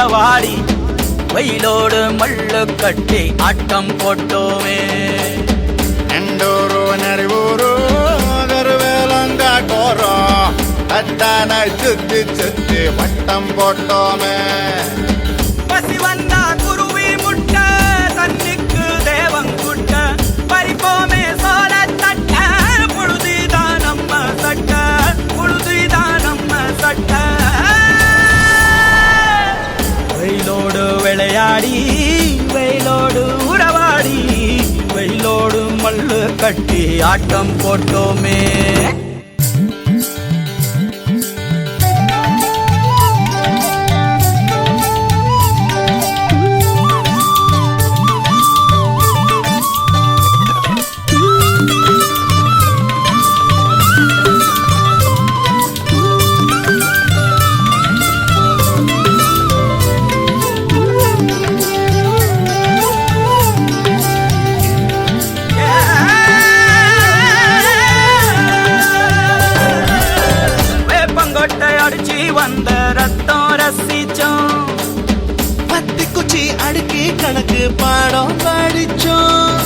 உறவாடி வெயிலோடு மல்லு கட்டி ஆட்டம் போட்டோமே. எண்டூரு நரிவூரு கருவேலங்காட்டோரம் தட்டான சுத்தி சுத்தி வட்டம் போட்டோமே. பசி வந்தா குருவி முட்ட தண்ணிக்கு தேவங்குட்ட பறிப்போமே சோழ தட்ட புழுதிதான் நம்ம சட்ட புழுதிதான் நம்ம சட்ட. வெயிலோடு விளையாடி வெயிலோடு உறவாடி வெயிலோடு மல்லு கட்டி ஆட்டம் போட்டோமே. வந்த ரத்தம் ரசிச்சோம் பத்தி குச்சி அடுக்கி கணக்கு பாடம் படிச்சோம்.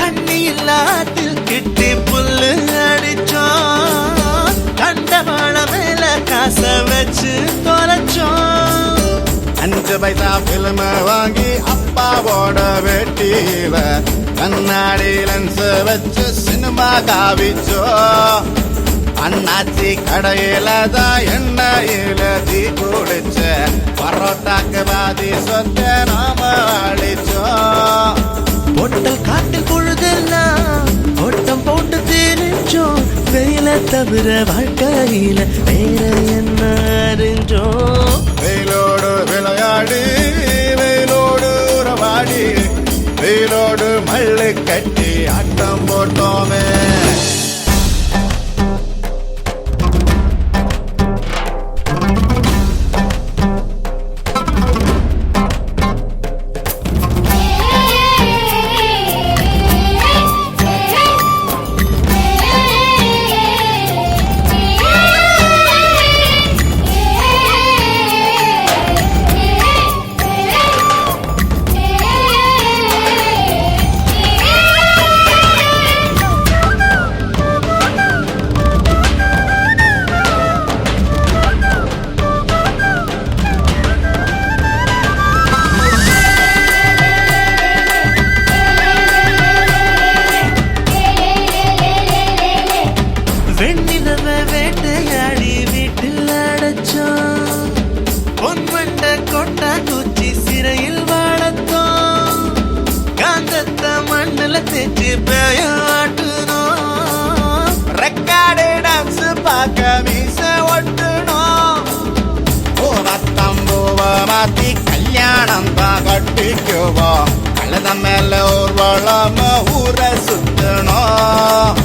தண்ணி இல்லாத்தில் கிட்டி புல்லு அடிச்சோம். கண்டவாள மேல காச வச்சு தொலைச்சோம். 5 பைசா பிலிம வாங்கி அப்பாவோட வெட்டியில கண்ணாடி லென்ஸ் வச்சு சினிமா காவிச்சோ. அண்ணாச்சி கடையில தான் எண்ணெயில தீ குளிச்ச பரோட்டாக்கு பாதி சொத்த நாம அழிச்சோம். பொட்டல் காட்டில் பொழுதெல்லாம் ஓட்டம் போட்டு தெரிஞ்சோம். வெயில தவிர வாழ்க்கையில வேற என்ன அறிஞ்சோம். வெயிலோடு விளையாடி வெயிலோடு உறவாடி வெயிலோடு மல்லு கட்டி ஆட்டம் போட்டோமே. வெண்ணிலவ வேட்டையாடி வீட்டில் அடைச்சோம். பொன்வண்ட கொட்டா குச்சி சிறையில் வாழத்தோம். காந்தத்த மண்ணில் தேச்சு பேயாட்டுனோம். ரெக்கார்டு டான்ஸ் பார்க்க மீச ஒட்டுனோம். பூவத்தம்பூவ மாத்தி கல்யாணம் தான் கட்டிக்குவோம். கழுத மேல ஊர்வலம் ஊரை சுத்தணும்.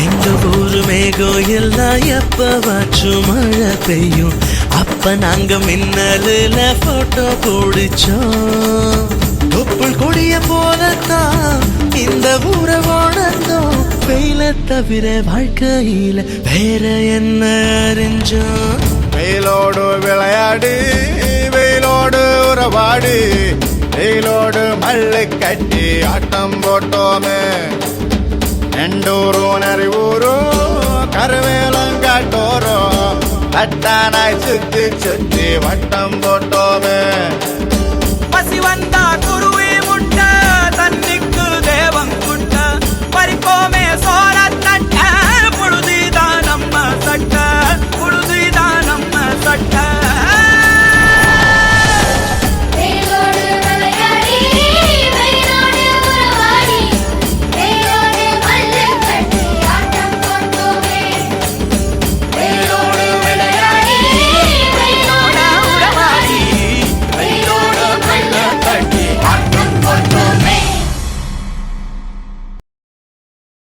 எங்க ஊரு மேகம் எல்லாம் எப்பவாச்சும் மழை பெய்யும். அப்ப நாங்க மின்னலுல போட்டோ பிடிச்சோம். தொப்புள் கொடிய போலத்தான் இந்த ஊரை உணர்ந்தோம். வெயில தவிர வாழ்க்கையில வேற என்ன அறிஞ்சோம். வெயிலோடு விளையாடி வெயிலோடு உறவாடி வெயிலோடு மல்லு கட்டி ஆட்டம் போட்டோமே. எண்டூரு நரிவூரு கருவேலங்காட்டோரம் தட்டானாய் சுத்தி சுத்தி வட்டம் போட்டோமே. பசி வந்தா குருவி